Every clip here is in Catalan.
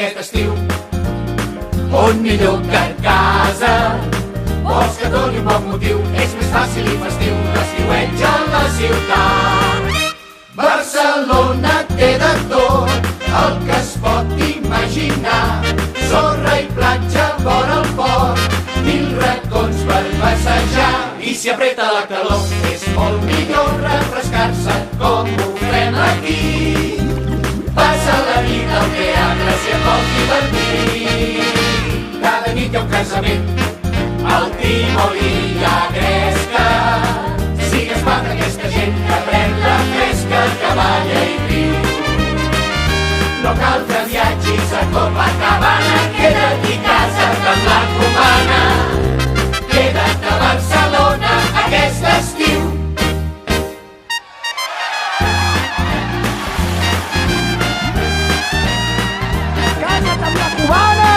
aquest estiu. On millor que a casa, vols que doni un bon motiu, és més fàcil i festiu l'estiueig a la ciutat. Barcelona té de tot el que es pot imaginar, sorra i platja vora el port, 1000 racons per passejar. I si apreta la calor és molt millor refrescar-se com ho fem aquí. Passa la nit al teatre si et vols divertir. Cada nit hi ha un casament, al Tívoli hi ha gresca. Sigues part d'aquesta gent que pren la fresca, que balla i riu. No cal que viatgis a Copacabana, queda't a casa amb la cubana. Queda't a Barcelona aquest estiu. Casa't amb la cubana!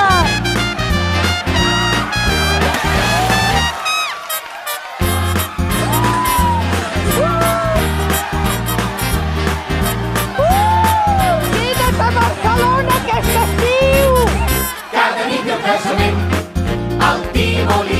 Queda't a Barcelona aquest estiu! Cada nit hi ha un casament, al Tívoli